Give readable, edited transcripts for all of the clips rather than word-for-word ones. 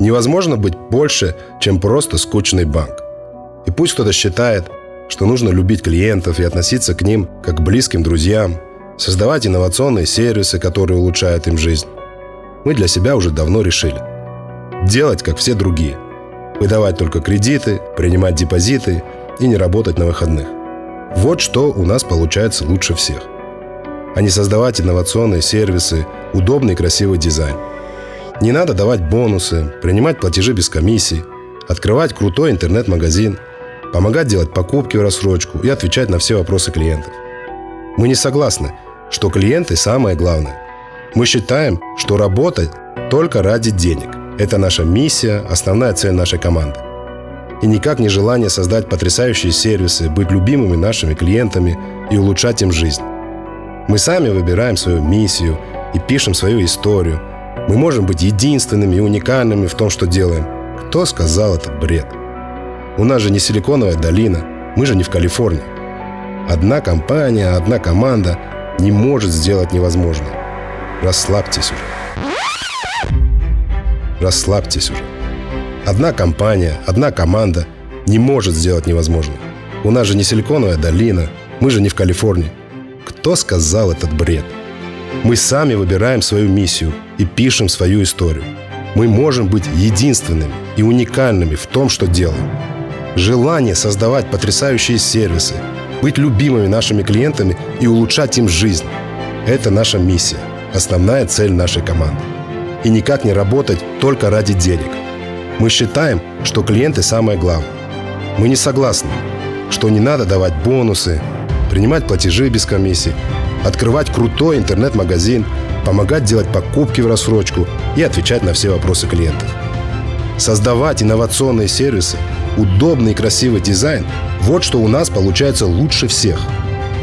Невозможно быть больше, чем просто скучный банк. И пусть кто-то считает, что нужно любить клиентов и относиться к ним как к близким друзьям, создавать инновационные сервисы, которые улучшают им жизнь. Мы для себя уже давно решили. Делать, как все другие. Выдавать только кредиты, принимать депозиты и не работать на выходных. Вот что у нас получается лучше всех. А не создавать инновационные сервисы, удобный и красивый дизайн. Не надо давать бонусы, принимать платежи без комиссий, открывать крутой интернет-магазин, помогать делать покупки в рассрочку и отвечать на все вопросы клиентов. Мы не согласны, что клиенты самое главное. Мы считаем, что работать только ради денег. Это наша миссия, основная цель нашей команды. И никак не желание создать потрясающие сервисы, быть любимыми нашими клиентами и улучшать им жизнь. Мы сами выбираем свою миссию и пишем свою историю. Мы можем быть единственными и уникальными в том, что делаем. Кто сказал этот бред? У нас же не Силиконовая долина, мы же не в Калифорнии. Одна компания, одна команда не может сделать невозможное. Расслабьтесь уже. Расслабьтесь уже. Одна компания, одна команда не может сделать невозможное. У нас же не Силиконовая долина, мы же не в Калифорнии. Кто сказал этот бред? Мы сами выбираем свою миссию и пишем свою историю. Мы можем быть единственными и уникальными в том, что делаем. Желание создавать потрясающие сервисы, быть любимыми нашими клиентами и улучшать им жизнь – это наша миссия, основная цель нашей команды. И никак не работать только ради денег. Мы считаем, что клиенты самое главное. Мы не согласны, что не надо давать бонусы, принимать платежи без комиссий, открывать крутой интернет-магазин, помогать делать покупки в рассрочку и отвечать на все вопросы клиентов. Создавать инновационные сервисы, удобный и красивый дизайн – вот что у нас получается лучше всех.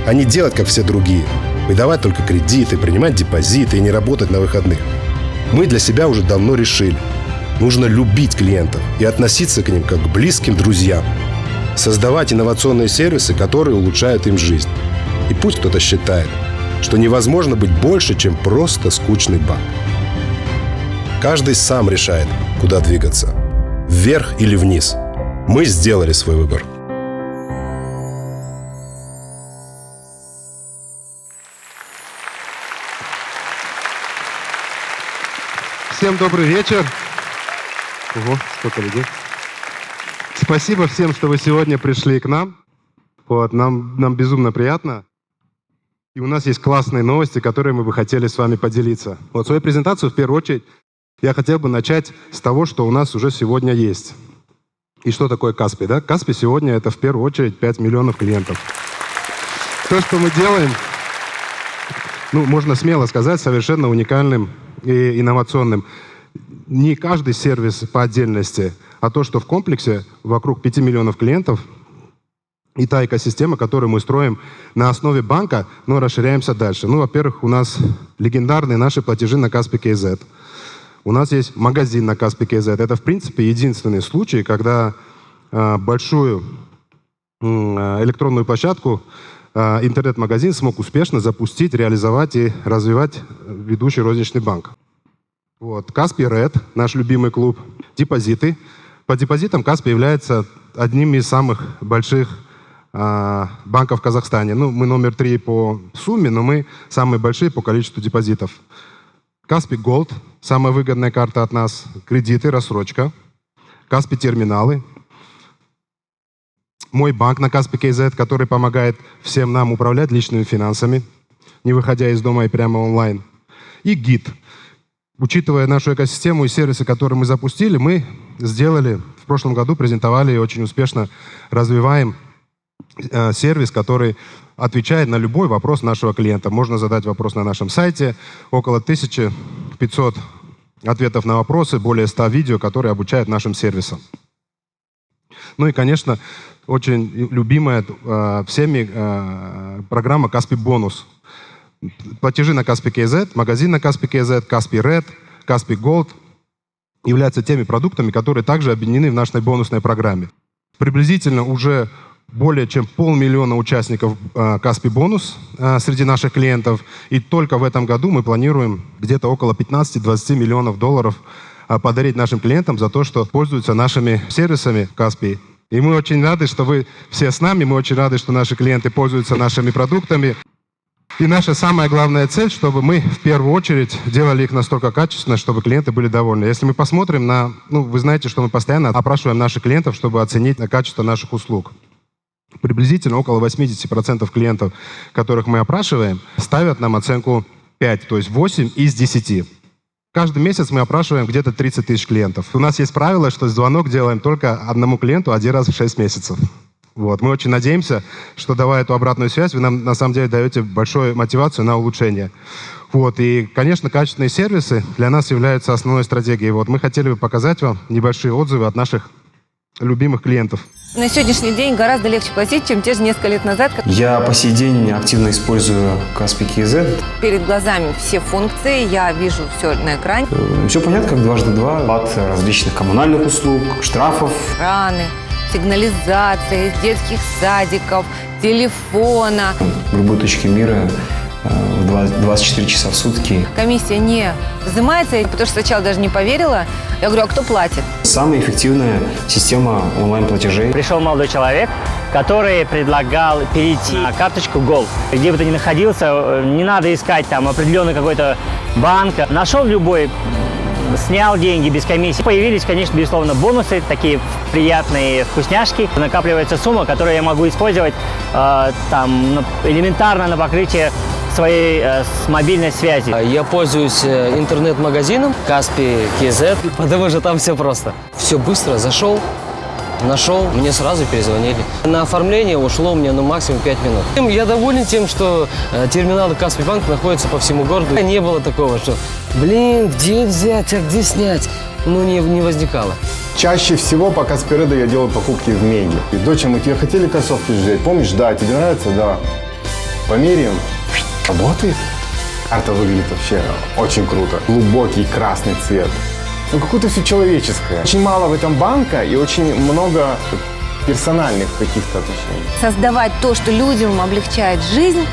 А не делать, как все другие, выдавать только кредиты, принимать депозиты и не работать на выходных. Мы для себя уже давно решили. Нужно любить клиентов и относиться к ним как к близким друзьям. Создавать инновационные сервисы, которые улучшают им жизнь. И пусть кто-то считает, что невозможно быть больше, чем просто скучный банк. Каждый сам решает, куда двигаться. Вверх или вниз. Мы сделали свой выбор. Всем добрый вечер. Ого, сколько людей. Спасибо всем, что вы сегодня пришли к нам. Нам безумно приятно. И у нас есть классные новости, которые мы бы хотели с вами поделиться. Свою презентацию в первую очередь я хотел бы начать с того, что у нас уже сегодня есть. И что такое Каспи? Да? Каспи сегодня это в первую очередь 5 миллионов клиентов. То, что мы делаем, можно смело сказать, совершенно уникальным и инновационным. Не каждый сервис по отдельности, а то, что в комплексе вокруг 5 миллионов клиентов и та экосистема, которую мы строим на основе банка, но расширяемся дальше. Во-первых, у нас легендарные наши платежи на Kaspi.kz. У нас есть магазин на Kaspi.kz. Это, в принципе, единственный случай, когда большую электронную площадку интернет-магазин смог успешно запустить, реализовать и развивать ведущий розничный банк. Kaspi Red, наш любимый клуб. Депозиты. По депозитам Kaspi является одним из самых больших банков в Казахстане. Мы номер 3 по сумме, но мы самые большие по количеству депозитов. Kaspi Gold, самая выгодная карта от нас. Кредиты, рассрочка. Kaspi терминалы. Мой банк на Kaspi.kz, который помогает всем нам управлять личными финансами, не выходя из дома и прямо онлайн. И гид. Учитывая нашу экосистему и сервисы, которые мы запустили, мы сделали, в прошлом году презентовали и очень успешно развиваем сервис, который отвечает на любой вопрос нашего клиента. Можно задать вопрос на нашем сайте. Около 1500 ответов на вопросы, более 100 видео, которые обучают нашим сервисам. И, конечно, очень любимая всеми программа Kaspi Bonus. Платежи на Kaspi.kz, магазин на Kaspi.kz, Kaspi Red, Kaspi Gold являются теми продуктами, которые также объединены в нашей бонусной программе. Приблизительно уже более чем 500 000 участников Kaspi Bonus среди наших клиентов. И только в этом году мы планируем где-то около 15-20 миллионов долларов подарить нашим клиентам за то, что пользуются нашими сервисами Каспий. И мы очень рады, что вы все с нами, мы очень рады, что наши клиенты пользуются нашими продуктами. И наша самая главная цель, чтобы мы в первую очередь делали их настолько качественно, чтобы клиенты были довольны. Если мы посмотрим на... вы знаете, что мы постоянно опрашиваем наших клиентов, чтобы оценить качество наших услуг. Приблизительно около 80% клиентов, которых мы опрашиваем, ставят нам оценку 5, то есть 8 из 10. Каждый месяц мы опрашиваем где-то 30 тысяч клиентов. У нас есть правило, что звонок делаем только одному клиенту один раз в 6 месяцев. Вот. Мы очень надеемся, что, давая эту обратную связь, вы нам на самом деле даете большую мотивацию на улучшение. Вот. И, конечно, качественные сервисы для нас являются основной стратегией. Вот. Мы хотели бы показать вам небольшие отзывы от наших любимых клиентов. На сегодняшний день гораздо легче платить, чем те же несколько лет назад. Я по сей день активно использую Каспий KZ. Перед глазами все функции, я вижу все на экране. Все понятно, как дважды два. От различных коммунальных услуг, штрафов. Экраны, сигнализация из детских садиков, телефона. В любой точке мира 24 часа в сутки. Комиссия не взимается, потому что сначала даже не поверила. Я говорю, а кто платит? Самая эффективная система онлайн-платежей. Пришел молодой человек, который предлагал перейти на карточку Gold. Где бы ты ни находился, не надо искать там определенный какой-то банк. Нашел любой, снял деньги без комиссии. Появились, конечно, безусловно, бонусы, такие приятные вкусняшки. Накапливается сумма, которую я могу использовать элементарно на покрытие своей мобильной связи. Я пользуюсь интернет-магазином Каспий KZ, потому что там все просто. Все быстро, зашел, нашел, мне сразу перезвонили. На оформление ушло у меня максимум 5 минут. Я доволен тем, что терминалы Каспий Банк находятся по всему городу. Не было такого, что, где взять, а где снять? Не возникало. Чаще всего по Каспий Реду я делаю покупки в Меге. Доча, мы тебе хотели кроссовки взять, помнишь? Да, тебе нравится? Да. Померяем. Работает? Карта выглядит вообще очень круто. Глубокий красный цвет. Какое-то все человеческое. Очень мало в этом банка и очень много персональных каких-то отношений. Создавать то, что людям облегчает жизнь,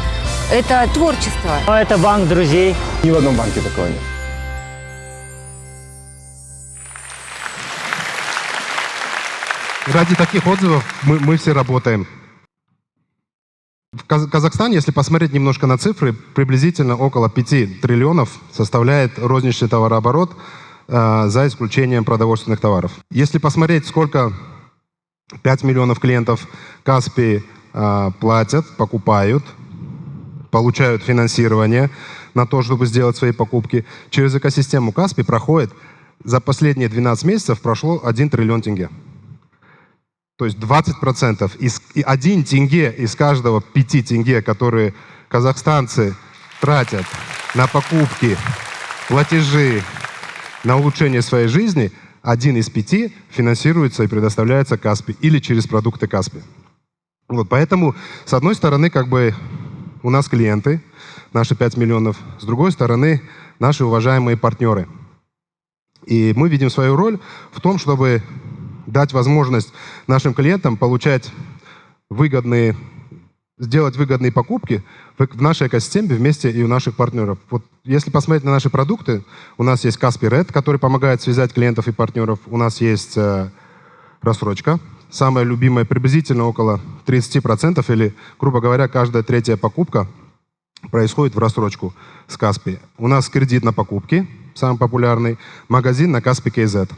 это творчество. Это банк друзей. Ни в одном банке такого нет. Ради таких отзывов мы все работаем. В Казахстане, если посмотреть немножко на цифры, приблизительно около 5 триллионов составляет розничный товарооборот, за исключением продовольственных товаров. Если посмотреть, сколько 5 миллионов клиентов Каспий платят, покупают, получают финансирование на то, чтобы сделать свои покупки, через экосистему Каспий проходит, за последние 12 месяцев прошло 1 триллион тенге. То есть 20%. 1 тенге из каждого 5 тенге, которые казахстанцы тратят на покупки, платежи, на улучшение своей жизни, 1 из 5 финансируется и предоставляется Каспий или через продукты Каспий. Вот, поэтому, с одной стороны, у нас клиенты, наши 5 миллионов, с другой стороны, наши уважаемые партнеры. И мы видим свою роль в том, чтобы дать возможность нашим клиентам сделать выгодные покупки в нашей экосистеме вместе и у наших партнеров. Вот если посмотреть на наши продукты, у нас есть Каспий Ред, который помогает связать клиентов и партнеров. У нас есть рассрочка, самая любимая, приблизительно около 30%, или, грубо говоря, каждая 3-я покупка происходит в рассрочку с Каспий. У нас кредит на покупки, самый популярный, магазин на Каспий KZ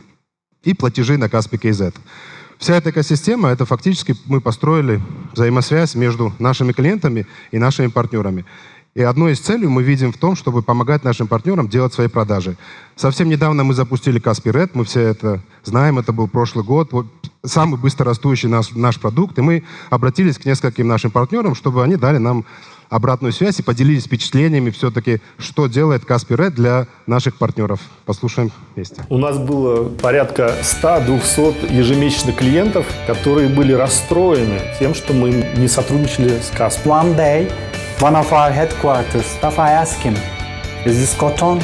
и платежи на Каспий KZ. Вся эта экосистема, это фактически мы построили взаимосвязь между нашими клиентами и нашими партнерами. И одной из целей мы видим в том, чтобы помогать нашим партнерам делать свои продажи. Совсем недавно мы запустили Каспий Ред, мы все это знаем, это был прошлый год, самый быстрорастущий наш продукт, и мы обратились к нескольким нашим партнерам, чтобы они дали нам обратную связь и поделились впечатлениями все-таки, что делает Каспий Ред для наших партнеров. Послушаем вместе. У нас было порядка 100-200 ежемесячных клиентов, которые были расстроены тем, что мы не сотрудничали с Каспий. One day, one of our headquarters staff, I asked him, "Is this cotton?"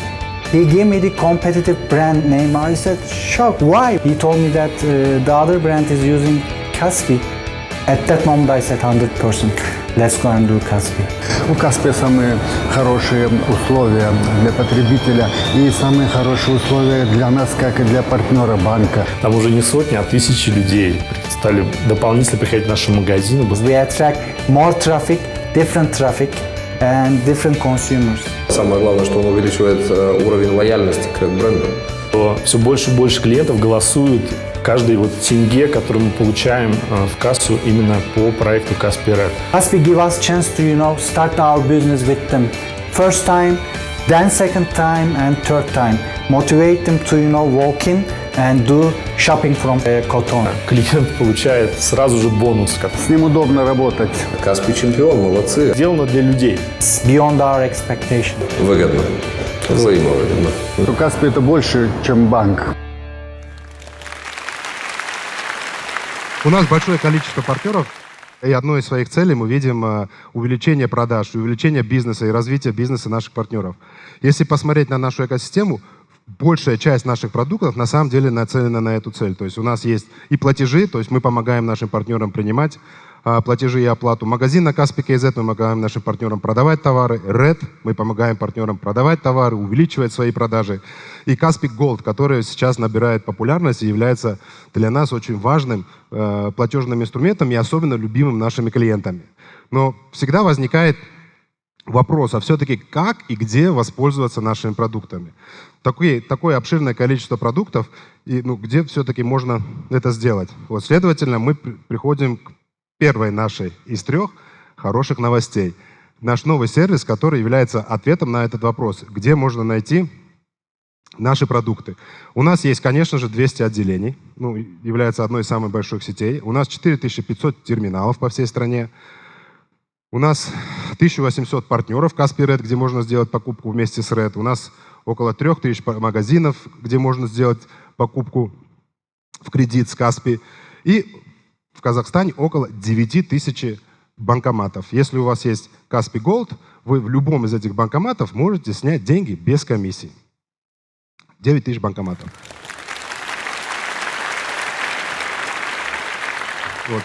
He gave me the competitive brand name. I said, shocked. Why? He told me that the other brand is using Kаспий. At that moment, I said 100%, let's go and do Kaspi. У Каспия самые хорошие условия для потребителя и самые хорошие условия для нас, как и для партнера банка. Там уже не сотни, а тысячи людей стали дополнительно приходить в наши магазины. We attract more traffic, and different consumers. Самое главное, что он увеличивает уровень лояльности к бренду. Все больше и больше клиентов голосуют каждый тенге, который мы получаем в кассу именно по проекту Kaspi Red. Kaspi give us chance to, start our business with them. First time, then second time and third time. Motivate them to, walk in and do shopping from Koton. Клиент получает сразу же бонус. С ним удобно работать. Kaspi чемпион, молодцы. Сделано для людей. It's beyond our expectation. Выгодно. Взаимовыгодно. У Kaspi это больше, чем банк. У нас большое количество партнеров, и одной из своих целей мы видим увеличение продаж, увеличение бизнеса и развитие бизнеса наших партнеров. Если посмотреть на нашу экосистему, большая часть наших продуктов на самом деле нацелена на эту цель. То есть у нас есть и платежи, то есть мы помогаем нашим партнерам принимать платежи и оплату. Магазин на Kaspi KZ мы помогаем нашим партнерам продавать товары. Red мы помогаем партнерам продавать товары, увеличивать свои продажи. И Kaspi Gold, который сейчас набирает популярность и является для нас очень важным платежным инструментом и особенно любимым нашими клиентами. Но всегда возникает вопрос, а все-таки как и где воспользоваться нашими продуктами? Такое обширное количество продуктов, и где все-таки можно это сделать? Следовательно, мы приходим к первой нашей из 3 хороших новостей. Наш новый сервис, который является ответом на этот вопрос. Где можно найти наши продукты? У нас есть, конечно же, 200 отделений. Является одной из самых больших сетей. У нас 4500 терминалов по всей стране. У нас 1800 партнеров Kaspi Red, где можно сделать покупку вместе с Red. У нас около 3000 магазинов, где можно сделать покупку в кредит с Kaspi. И в Казахстане около 9000 банкоматов. Если у вас есть Kaspi Gold, вы в любом из этих банкоматов можете снять деньги без комиссии. 9000 банкоматов.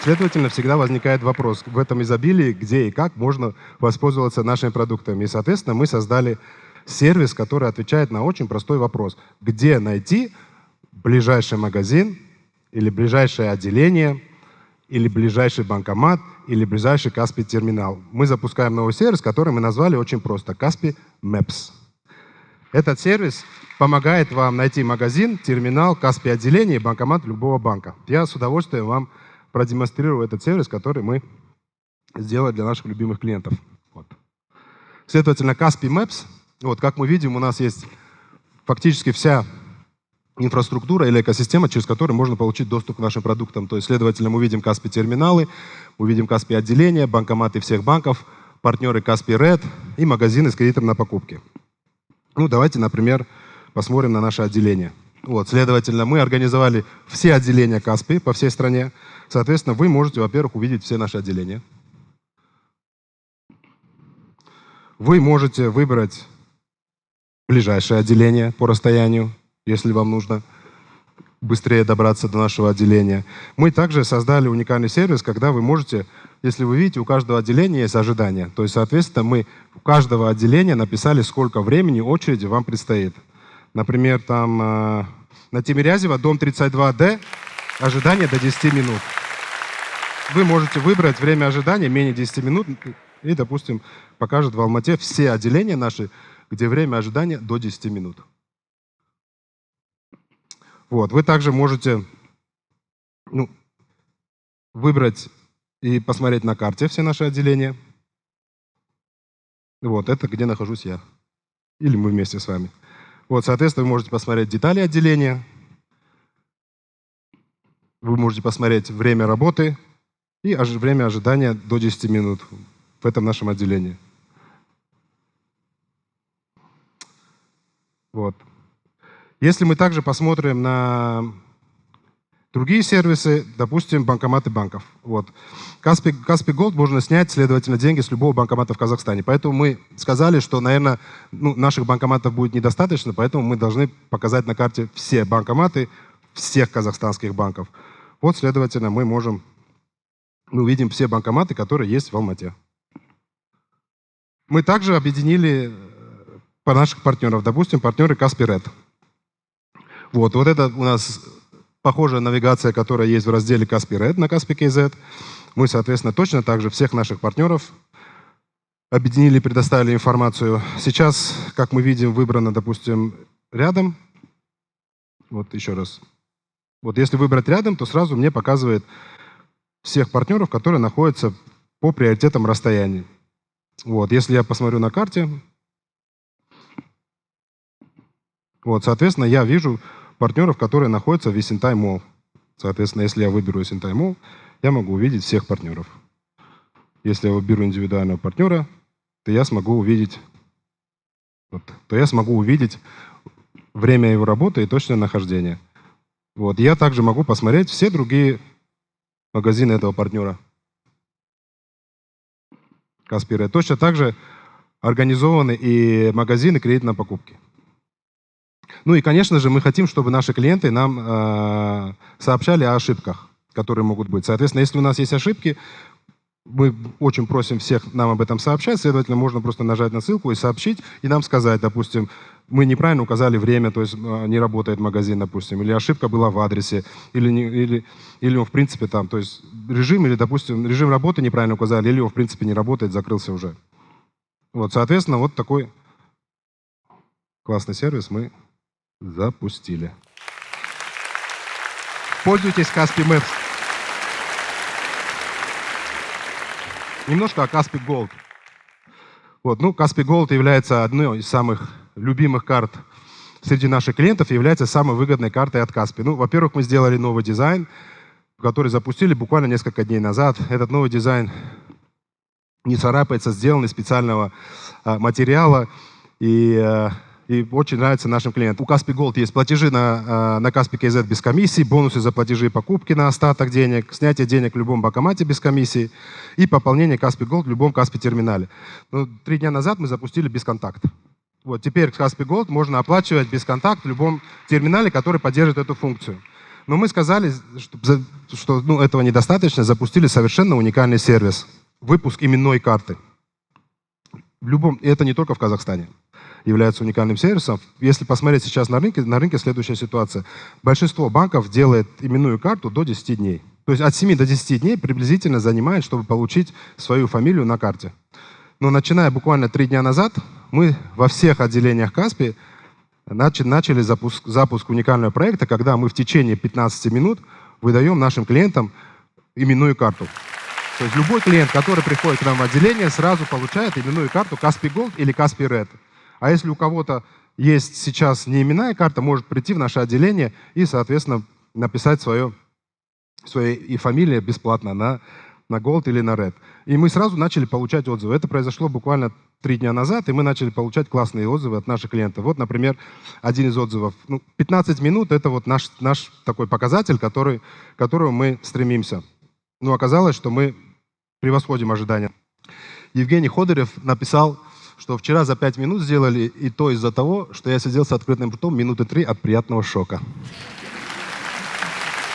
Следовательно, всегда возникает вопрос в этом изобилии, где и как можно воспользоваться нашими продуктами. И, соответственно, мы создали сервис, который отвечает на очень простой вопрос. Где найти ближайший магазин или ближайшее отделение, или ближайший банкомат, или ближайший Kaspi терминал. Мы запускаем новый сервис, который мы назвали очень просто Kaspi Maps. Этот сервис помогает вам найти магазин, терминал, Kaspi отделение и банкомат любого банка. Я с удовольствием вам продемонстрирую этот сервис, который мы сделали для наших любимых клиентов. Следовательно, Kaspi Maps, как мы видим, у нас есть фактически вся инфраструктура или экосистема, через которую можно получить доступ к нашим продуктам. То есть, следовательно, мы видим Kaspi терминалы, мы видим Kaspi отделения, банкоматы всех банков, партнеры Kaspi Red и магазины с кредитом на покупки. Давайте, например, посмотрим на наше отделение. Следовательно, мы организовали все отделения Kaspi по всей стране. Соответственно, вы можете, во-первых, увидеть все наши отделения. Вы можете выбрать ближайшее отделение по расстоянию, если вам нужно быстрее добраться до нашего отделения. Мы также создали уникальный сервис, когда вы можете, если вы видите, у каждого отделения есть ожидание. То есть, соответственно, мы у каждого отделения написали, сколько времени очереди вам предстоит. Например, там на Тимирязева, дом 32D, ожидание до 10 минут. Вы можете выбрать время ожидания менее 10 минут и, допустим, покажет в Алмате все отделения наши, где время ожидания до 10 минут. Вы также можете выбрать и посмотреть на карте все наши отделения. Это где нахожусь я. Или мы вместе с вами. Соответственно, вы можете посмотреть детали отделения. Вы можете посмотреть время работы и время ожидания до 10 минут в этом нашем отделении. Если мы также посмотрим на другие сервисы, допустим, банкоматы банков. Kaspi Gold можно снять, следовательно, деньги с любого банкомата в Казахстане. Поэтому мы сказали, что, наверное, наших банкоматов будет недостаточно, поэтому мы должны показать на карте все банкоматы всех казахстанских банков. Следовательно, мы можем мы увидим все банкоматы, которые есть в Алмате. Мы также объединили по наших партнеров, допустим, партнеры Каспий Ред. Вот это у нас похожая навигация, которая есть в разделе Каспий Ред на Каспий KZ. Мы, соответственно, точно так же всех наших партнеров объединили, предоставили информацию. Сейчас, как мы видим, выбрано, допустим, рядом. Вот еще раз. Вот если выбрать рядом, то сразу мне показывает всех партнеров, которые находятся по приоритетам расстояний. Вот, если я посмотрю на карте, вот, соответственно, я вижу партнеров, которые находятся в Есентай Молл. Соответственно, если я выберу Есентай Молл, я могу увидеть всех партнеров. Если я выберу индивидуального партнера, то я смогу увидеть, время его работы и точное нахождение. Вот, я также могу посмотреть все другие магазины этого партнера. Каспий Ред. Точно так же организованы и магазины кредитной покупки. Ну и, конечно же, мы хотим, чтобы наши клиенты нам сообщали о ошибках, которые могут быть. Соответственно, если у нас есть ошибки, мы очень просим всех нам об этом сообщать, следовательно, можно просто нажать на ссылку и сообщить, и нам сказать, допустим, мы неправильно указали время, то есть не работает магазин, допустим, или ошибка была в адресе, или он, в принципе, там, то есть режим, или, допустим, режим работы неправильно указали, или он, в принципе, не работает, закрылся уже. Вот, соответственно, вот такой классный сервис мы запустили. Пользуйтесь Каспий Maps. Немножко о Каспий Gold. Вот, Каспий Gold является одной из самых любимых карт среди наших клиентов и является самой выгодной картой от Каспий. Во-первых, мы сделали новый дизайн, который запустили буквально несколько дней назад. Этот новый дизайн не царапается, сделан из специального материала и очень нравится нашим клиентам. У Каспий Gold есть платежи на Каспий KZ без комиссии, бонусы за платежи и покупки на остаток денег, снятие денег в любом банкомате без комиссии и пополнение Каспий Gold в любом Каспий терминале. 3 дня назад мы запустили бесконтакт. Вот теперь Каспий Gold можно оплачивать бесконтакт в любом терминале, который поддерживает эту функцию. Но мы сказали, что этого недостаточно, запустили совершенно уникальный сервис. Выпуск именной карты. Это не только в Казахстане является уникальным сервисом. Если посмотреть сейчас на рынке следующая ситуация. Большинство банков делает именную карту до 10 дней. То есть от 7 до 10 дней приблизительно занимает, чтобы получить свою фамилию на карте. Но начиная буквально 3 дня назад, мы во всех отделениях Каспий начали запуск уникального проекта, когда мы в течение 15 минут выдаем нашим клиентам именную карту. То есть любой клиент, который приходит к нам в отделение, сразу получает именную карту Каспий Gold или Каспий Red. А если у кого-то есть сейчас не именная карта, может прийти в наше отделение и, соответственно, написать свою и фамилию бесплатно на Gold или на Red. И мы сразу начали получать отзывы. Это произошло буквально 3 дня назад, и мы начали получать классные отзывы от наших клиентов. Вот, например, один из отзывов. 15 минут – это вот наш такой показатель, к которому мы стремимся. Но оказалось, что мы превосходим ожидания. Евгений Ходырев написал, что вчера за 5 минут сделали, и то из-за того, что я сидел с открытым ртом минуты 3 от приятного шока.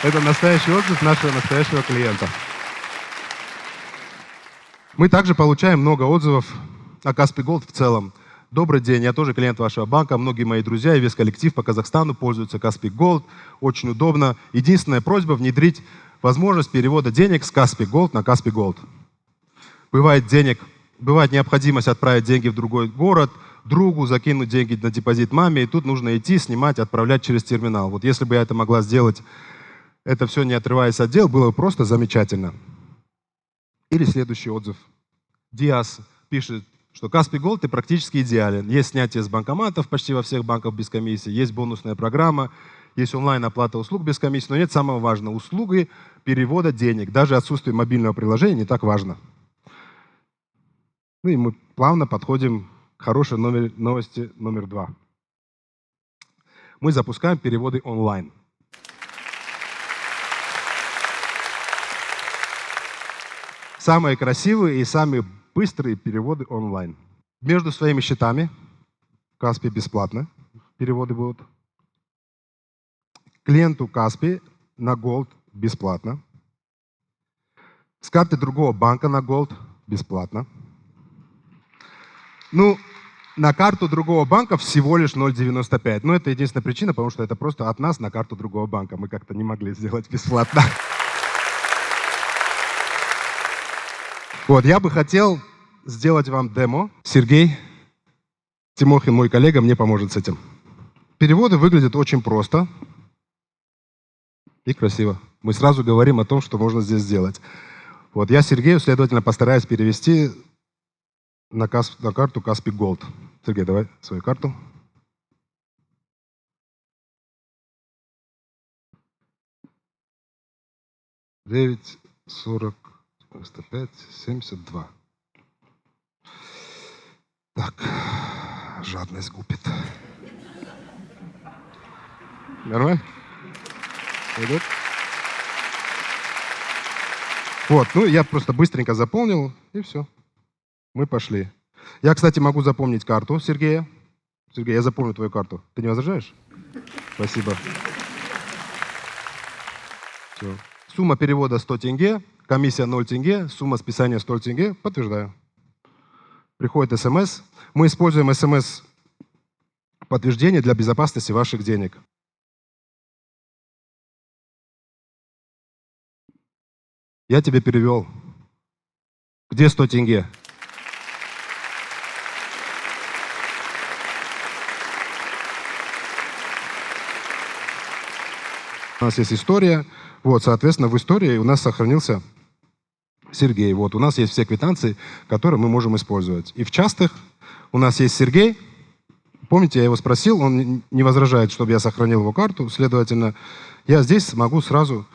Это настоящий отзыв нашего настоящего клиента. Мы также получаем много отзывов о Каспий Gold в целом. Добрый день, я тоже клиент вашего банка. Многие мои друзья и весь коллектив по Казахстану пользуются Каспий Gold. Очень удобно. Единственная просьба – внедрить возможность перевода денег с Каспий Gold на Каспий Gold. Бывает необходимость отправить деньги в другой город, другу, закинуть деньги на депозит маме, и тут нужно идти, снимать, отправлять через терминал. Вот если бы я это могла сделать, это все не отрываясь от дел, было бы просто замечательно. Или следующий отзыв. Диас пишет, что Каспий Gold практически идеален. Есть снятие с банкоматов почти во всех банках без комиссии, есть бонусная программа, есть онлайн-оплата услуг без комиссии, но нет самого важного – услуги перевода денег. Даже отсутствие мобильного приложения не так важно. И мы плавно подходим к хорошей новости номер 2. Мы запускаем переводы онлайн. Самые красивые и самые быстрые переводы онлайн. Между своими счетами в Каспий бесплатно переводы будут. Клиенту Каспий на Gold бесплатно. С карты другого банка на Gold бесплатно. Ну, на карту другого банка всего лишь 0,95. Но это единственная причина, потому что это просто от нас на карту другого банка. Мы как-то не могли сделать бесплатно. Вот, я бы хотел сделать вам демо. Сергей Тимохин, мой коллега, мне поможет с этим. Переводы выглядят очень просто и красиво. Мы сразу говорим о том, что можно здесь сделать. Вот, я Сергею, следовательно, постараюсь перевести на карту Каспий Голд. Сергей, давай свою карту. Девять, 40, 95, 72. Так, жадность губит. Нормально? Пойдет? Вот, ну я просто быстренько заполнил, и все. Мы пошли. Я, кстати, могу запомнить карту Сергея. Сергей, я запомню твою карту. Ты не возражаешь? Спасибо. Все. Сумма перевода 100 тенге, комиссия 0 тенге, сумма списания 100 тенге. Подтверждаю. Приходит СМС. Мы используем СМС-подтверждение для безопасности ваших денег. Я тебе перевел. Где 100 тенге? У нас есть история. Вот, соответственно, в истории у нас сохранился Сергей. Вот, у нас есть все квитанции, которые мы можем использовать. И в частых у нас есть Сергей. Помните, я его спросил, он не возражает, чтобы я сохранил его карту. Следовательно, я здесь могу сразу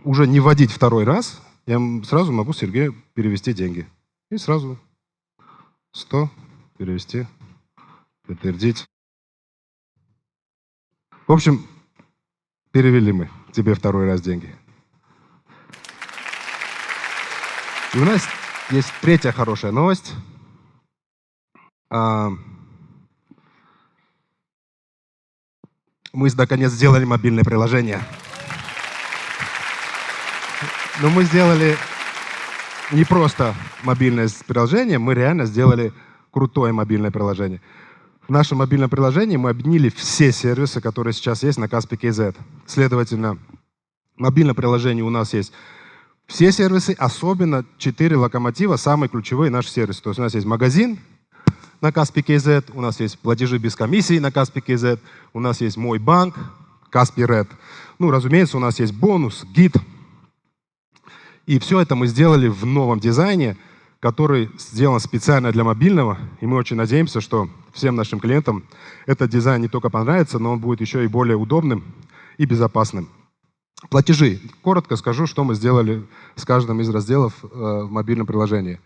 уже не вводить второй раз. Я сразу могу Сергею перевести деньги. И сразу 100 перевести, подтвердить. В общем, перевели мы тебе второй раз деньги. И у нас есть третья хорошая новость. Мы наконец сделали мобильное приложение. Но мы сделали не просто мобильное приложение, мы реально сделали крутое мобильное приложение. В нашем мобильном приложении мы объединили все сервисы, которые сейчас есть на Kaspi KZ. Следовательно, в мобильном приложении у нас есть все сервисы, особенно 4 локомотива, самые ключевые наши сервисы. То есть у нас есть магазин на Kaspi KZ, у нас есть платежи без комиссии на Kaspi KZ, у нас есть Мой банк, Kaspi Red. Ну, разумеется, у нас есть бонус, гид. И все это мы сделали в новом дизайне, который сделан специально для мобильного. И мы очень надеемся, что всем нашим клиентам этот дизайн не только понравится, но он будет еще и более удобным и безопасным. Платежи. Коротко скажу, что мы сделали с каждым из разделов в мобильном приложении.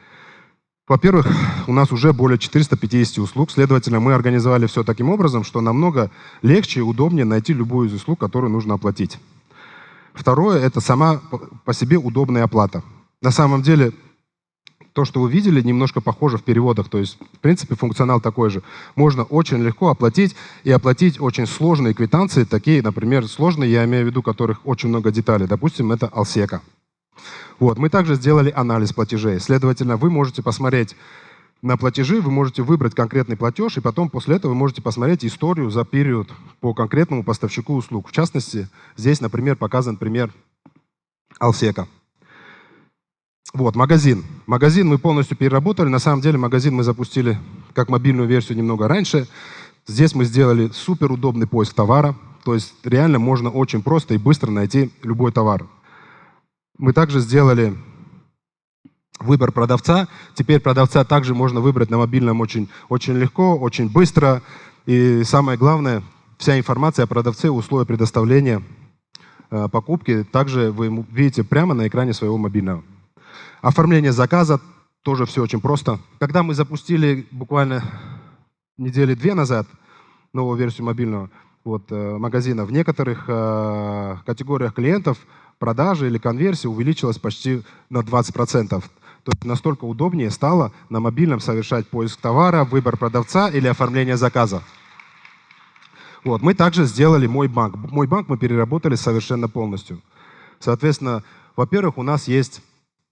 Во-первых, у нас уже более 450 услуг, следовательно, мы организовали все таким образом, что намного легче и удобнее найти любую из услуг, которую нужно оплатить. Второе – это сама по себе удобная оплата. На самом деле, то, что вы видели, немножко похоже в переводах, то есть, в принципе, функционал такой же. Можно очень легко оплатить и оплатить очень сложные квитанции, такие, например, сложные, я имею в виду, которых очень много деталей. Допустим, это Алсека. Вот. Мы также сделали анализ платежей. Следовательно, вы можете посмотреть на платежи, вы можете выбрать конкретный платеж, и потом после этого вы можете посмотреть историю за период по конкретному поставщику услуг. В частности, здесь, например, показан пример Алсека. Вот, магазин. Магазин мы полностью переработали. На самом деле магазин мы запустили как мобильную версию немного раньше. Здесь мы сделали суперудобный поиск товара. То есть реально можно очень просто и быстро найти любой товар. Мы также сделали выбор продавца. Теперь продавца также можно выбрать на мобильном очень легко, очень быстро. И самое главное, вся информация о продавце, условия предоставления покупки также вы видите прямо на экране своего мобильного. Оформление заказа, тоже все очень просто. Когда мы запустили буквально недели 2 назад новую версию мобильного магазина, в некоторых категориях клиентов продажи или конверсия увеличилась почти на 20%. То есть настолько удобнее стало на мобильном совершать поиск товара, выбор продавца или оформление заказа. Вот. Мы также сделали Мой банк. Мой банк мы переработали совершенно полностью. Соответственно, во-первых, у нас есть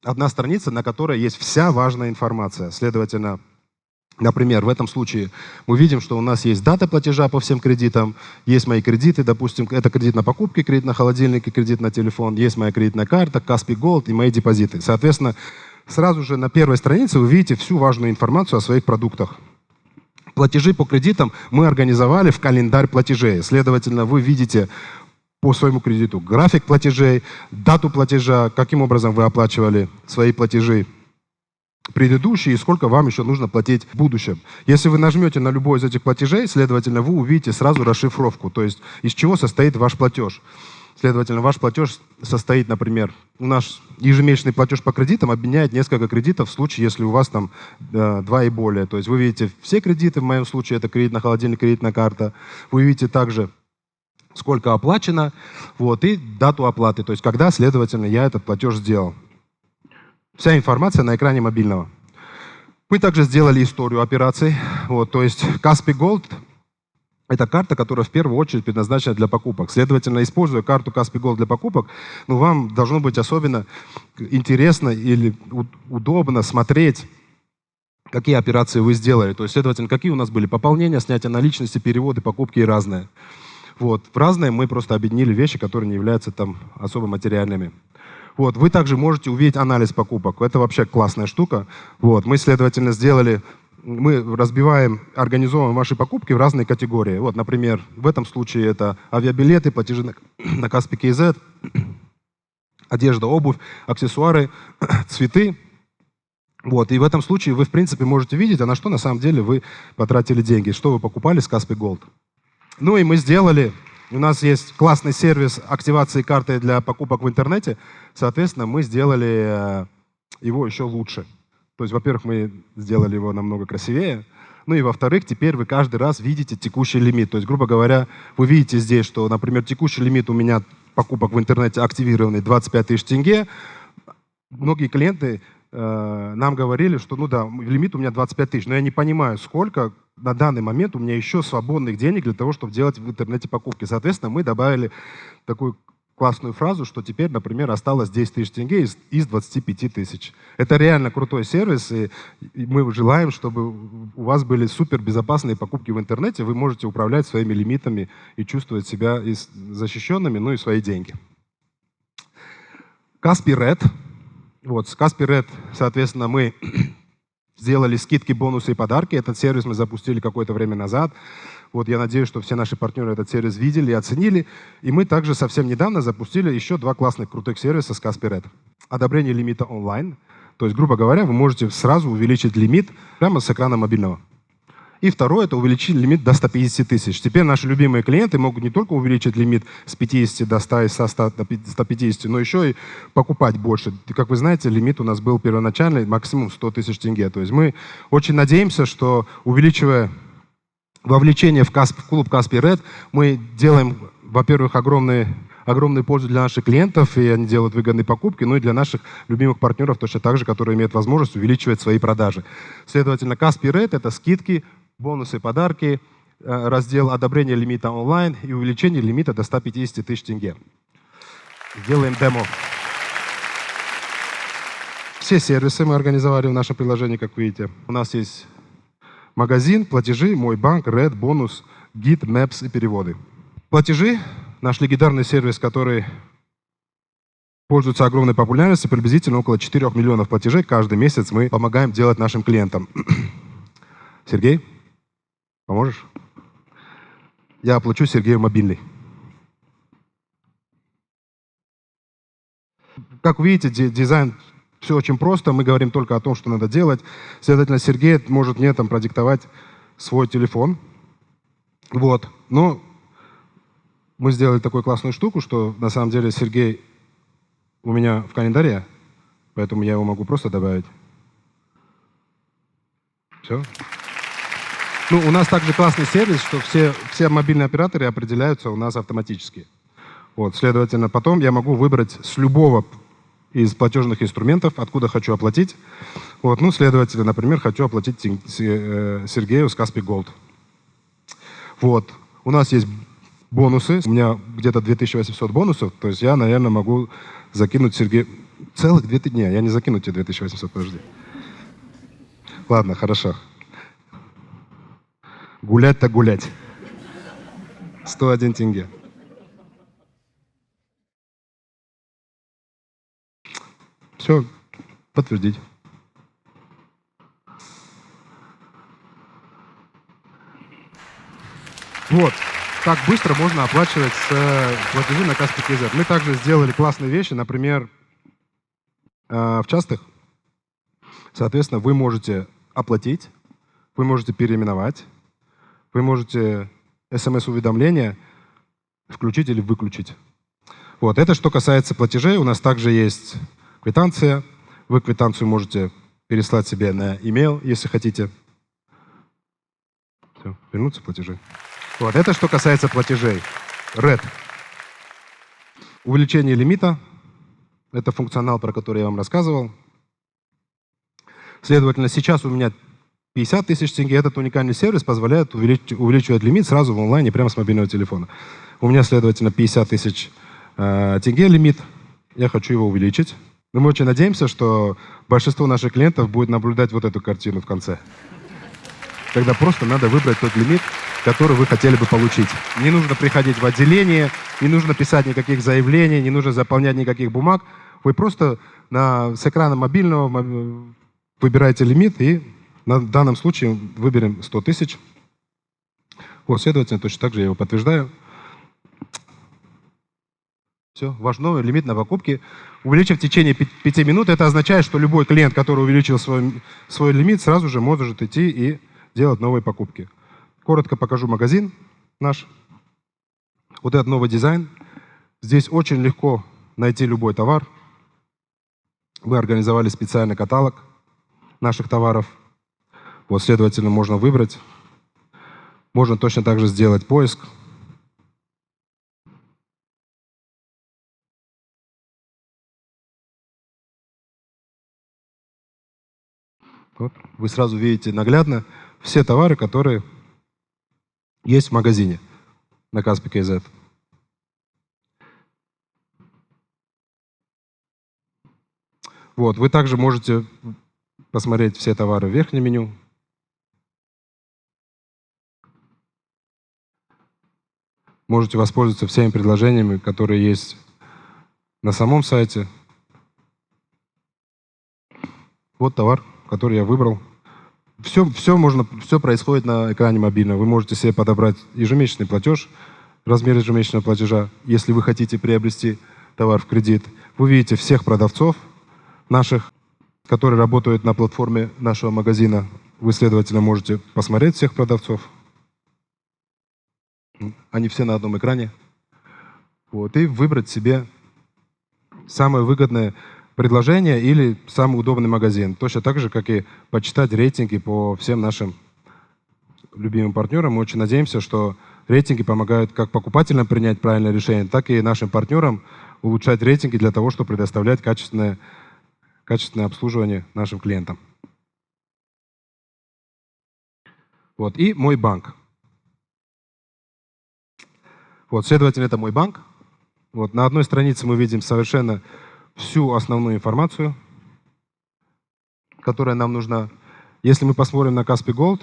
одна страница, на которой есть вся важная информация. Следовательно, например, в этом случае мы видим, что у нас есть дата платежа по всем кредитам, есть мои кредиты, допустим, это кредит на покупки, кредит на холодильник и кредит на телефон, есть моя кредитная карта, Kaspi Gold и мои депозиты. Соответственно, сразу же на первой странице вы видите всю важную информацию о своих продуктах. Платежи по кредитам мы организовали в календарь платежей. Следовательно, вы видите по своему кредиту график платежей, дату платежа, каким образом вы оплачивали свои платежи предыдущие и сколько вам еще нужно платить в будущем. Если вы нажмете на любой из этих платежей, следовательно, вы увидите сразу расшифровку, то есть из чего состоит ваш платеж. Следовательно, ваш платеж состоит, например, наш ежемесячный платеж по кредитам объединяет несколько кредитов в случае, если у вас там 2 и более. То есть вы видите все кредиты, в моем случае это кредит на холодильник, кредитная карта. Вы видите также, сколько оплачено, вот, и дату оплаты, то есть когда, следовательно, я этот платеж сделал. Вся информация на экране мобильного. Мы также сделали историю операций. Вот, то есть Kaspi Gold — это карта, которая в первую очередь предназначена для покупок. Следовательно, используя карту Kaspi Gold для покупок, вам должно быть особенно интересно или удобно смотреть, какие операции вы сделали. То есть, следовательно, какие у нас были пополнения, снятие наличности, переводы, покупки и разные. Вот. В разные мы просто объединили вещи, которые не являются там особо материальными. Вот. Вы также можете увидеть анализ покупок. Это вообще классная штука. Вот. Мы, следовательно, мы разбиваем, организовываем ваши покупки в разные категории. Вот, например, в этом случае это авиабилеты, платежи на Kaspi KZ, одежда, обувь, аксессуары, цветы. Вот. И в этом случае вы, в принципе, можете видеть, а на что на самом деле вы потратили деньги, что вы покупали с Kaspi Gold. Ну и мы сделали, у нас есть классный сервис активации карты для покупок в интернете, соответственно, мы сделали его еще лучше. То есть, во-первых, мы сделали его намного красивее, ну и во-вторых, теперь вы каждый раз видите текущий лимит. То есть, грубо говоря, вы видите здесь, что, например, текущий лимит у меня покупок в интернете активированный 25 тысяч тенге. Многие клиенты нам говорили, что, ну да, лимит у меня 25 тысяч, но я не понимаю, сколько на данный момент у меня еще свободных денег для того, чтобы делать в интернете покупки. Соответственно, мы добавили такую классную фразу, что теперь, например, осталось 10 тысяч тенге из 25 тысяч. Это реально крутой сервис, и мы желаем, чтобы у вас были супер безопасные покупки в интернете, вы можете управлять своими лимитами и чувствовать себя защищенными, ну и свои деньги. Kaspi Red. Вот, с Kaspi Red, соответственно, мы сделали скидки, бонусы и подарки. Этот сервис мы запустили какое-то время назад. Вот, я надеюсь, что все наши партнеры этот сервис видели и оценили. И мы также совсем недавно запустили еще 2 классных крутых сервиса с Kaspi Red. Одобрение лимита онлайн. То есть, грубо говоря, вы можете сразу увеличить лимит прямо с экрана мобильного. И второе — это увеличить лимит до 150 тысяч. Теперь наши любимые клиенты могут не только увеличить лимит с 50 до 100 и со 100 до 150, но еще и покупать больше. И, как вы знаете, лимит у нас был первоначальный максимум 100 тысяч тенге. То есть мы очень надеемся, что, увеличивая вовлечение в клуб Kaspi Red, мы делаем, во-первых, огромную пользу для наших клиентов, и они делают выгодные покупки, ну и для наших любимых партнеров точно так же, которые имеют возможность увеличивать свои продажи. Следовательно, Kaspi Red — это скидки, бонусы, подарки, раздел одобрения лимита онлайн и увеличение лимита до 150 тысяч тенге. Делаем демо. Все сервисы мы организовали в нашем приложении, как видите. У нас есть магазин, платежи, мой банк, Red, бонус, гид, Maps и переводы. Платежи — наш легендарный сервис, который пользуется огромной популярностью, приблизительно около 4 миллионов платежей каждый месяц мы помогаем делать нашим клиентам. Сергей, поможешь? Я оплачу Сергею мобильный. Как вы видите, дизайн все очень просто. Мы говорим только о том, что надо делать. Следовательно, Сергей может мне там продиктовать свой телефон. Вот. Но мы сделали такую классную штуку, что на самом деле Сергей у меня в календаре, поэтому я его могу просто добавить. Все. Ну, у нас также классный сервис, что все мобильные операторы определяются у нас автоматически. Вот, следовательно, потом я могу выбрать с любого из платежных инструментов, откуда хочу оплатить. Вот, ну, следовательно, например, хочу оплатить Сергею с Kaspi Gold. Вот. У нас есть бонусы. У меня где-то 2800 бонусов. То есть я, наверное, могу закинуть Сергею... Целых 2000... Не, я не закину тебе 2800, подожди. Ладно, хорошо. Гулять так гулять. 101 тенге. Все, подтвердить. Вот. Так быстро можно оплачивать платежи на Kaspi KZ. Мы также сделали классные вещи, например, в частых. Соответственно, вы можете оплатить, вы можете переименовать, вы можете смс-уведомления включить или выключить. Вот. Это что касается платежей. У нас также есть квитанция. Вы квитанцию можете переслать себе на email, если хотите. Все, вернуться платежи. Вот. Это что касается платежей. Red. Увеличение лимита. Это функционал, про который я вам рассказывал. Следовательно, сейчас у меня 50 тысяч тенге. Этот уникальный сервис позволяет увеличивать лимит сразу в онлайне, прямо с мобильного телефона. У меня, следовательно, 50 тысяч тенге лимит. Я хочу его увеличить. Но мы очень надеемся, что большинство наших клиентов будет наблюдать вот эту картину в конце. Когда просто надо выбрать тот лимит, который вы хотели бы получить. Не нужно приходить в отделение, не нужно писать никаких заявлений, не нужно заполнять никаких бумаг. Вы просто с экрана мобильного выбираете лимит, и в данном случае выберем 100 тысяч. Вот, следовательно, точно так же я его подтверждаю. Все, ваш новый лимит на покупки увеличен в течение 5 минут. Это означает, что любой клиент, который увеличил свой лимит, сразу же может идти и делать новые покупки. Коротко покажу магазин наш. Вот этот новый дизайн. Здесь очень легко найти любой товар. Мы организовали специальный каталог наших товаров. Вот, следовательно, можно выбрать. Можно точно так же сделать поиск. Вот. Вы сразу видите наглядно все товары, которые есть в магазине на Kaspi KZ. Вот. Вы также можете посмотреть все товары в верхнем меню. Можете воспользоваться всеми предложениями, которые есть на самом сайте. Вот товар, который я выбрал. Все происходит на экране мобильного. Вы можете себе подобрать ежемесячный платеж, размер ежемесячного платежа, если вы хотите приобрести товар в кредит. Вы видите всех продавцов наших, которые работают на платформе нашего магазина. Вы, следовательно, можете посмотреть всех продавцов. Они все на одном экране. Вот, и выбрать себе самое выгодное предложение или самый удобный магазин. Точно так же, как и почитать рейтинги по всем нашим любимым партнерам. Мы очень надеемся, что рейтинги помогают как покупателям принять правильное решение, так и нашим партнерам улучшать рейтинги для того, чтобы предоставлять качественное обслуживание нашим клиентам. Вот, и мой банк. Вот, следовательно, это мой банк. Вот, на одной странице мы видим совершенно всю основную информацию, которая нам нужна. Если мы посмотрим на Kaspi Gold,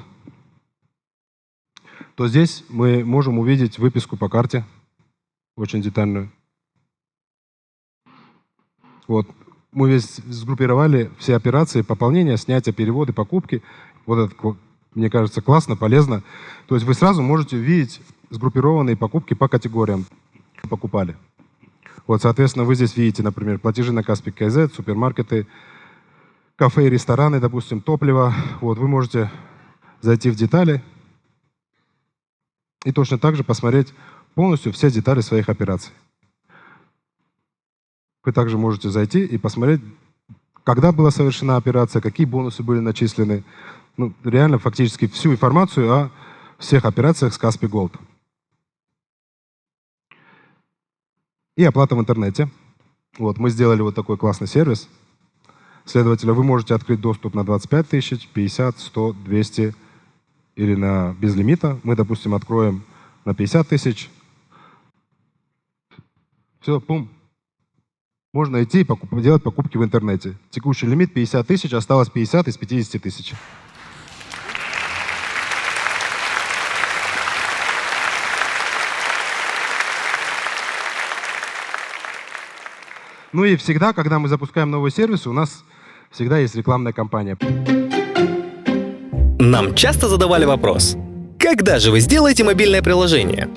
то здесь мы можем увидеть выписку по карте, очень детальную. Вот. Мы весь сгруппировали все операции, пополнения, снятия, переводы, покупки. Вот это, мне кажется, классно, полезно. То есть вы сразу можете увидеть сгруппированные покупки по категориям, покупали. Вот, соответственно, вы здесь видите, например, платежи на Kaspi KZ, супермаркеты, кафе и рестораны, допустим, топливо. Вот, вы можете зайти в детали и точно так же посмотреть полностью все детали своих операций. Вы также можете зайти и посмотреть, когда была совершена операция, какие бонусы были начислены. Ну, реально, фактически всю информацию о всех операциях с Kaspi Gold. И оплата в интернете. Вот, мы сделали вот такой классный сервис. Следовательно, вы можете открыть доступ на 25 тысяч, 50, 100, 200 или на без лимита. Мы, допустим, откроем на 50 тысяч. Все, пум. можно идти и делать покупки в интернете. Текущий лимит 50 тысяч, осталось 50 из 50 тысяч. Ну и всегда, когда мы запускаем новый сервис, у нас всегда есть рекламная кампания. Нам часто задавали вопрос: когда же вы сделаете мобильное приложение?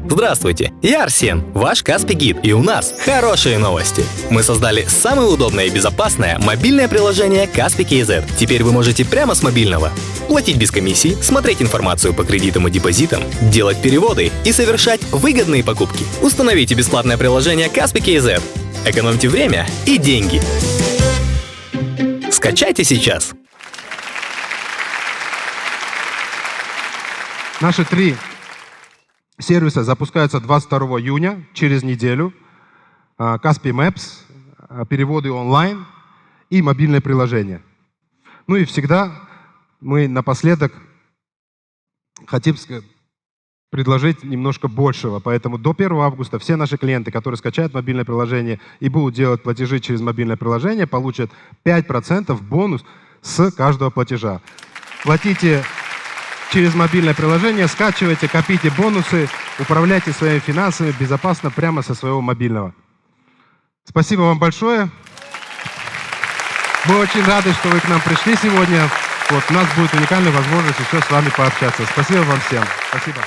Здравствуйте, я Арсен, ваш Каспий Гид, и у нас хорошие новости. Мы создали самое удобное и безопасное мобильное приложение Каспий KZ. Теперь вы можете прямо с мобильного платить без комиссий, смотреть информацию по кредитам и депозитам, делать переводы и совершать выгодные покупки. Установите бесплатное приложение Каспий KZ. Экономьте время и деньги. Скачайте сейчас. Наши 3 сервиса запускаются 22 июня, через неделю. Каспий Maps, переводы онлайн и мобильное приложение. Ну и всегда мы напоследок хотим предложить немножко большего. Поэтому до 1 августа все наши клиенты, которые скачают мобильное приложение и будут делать платежи через мобильное приложение, получат 5% бонус с каждого платежа. Платите через мобильное приложение, скачивайте, копите бонусы, управляйте своими финансами безопасно прямо со своего мобильного. Спасибо вам большое. Мы очень рады, что вы к нам пришли сегодня. Вот, у нас будет уникальная возможность еще с вами пообщаться. Спасибо вам всем. Спасибо.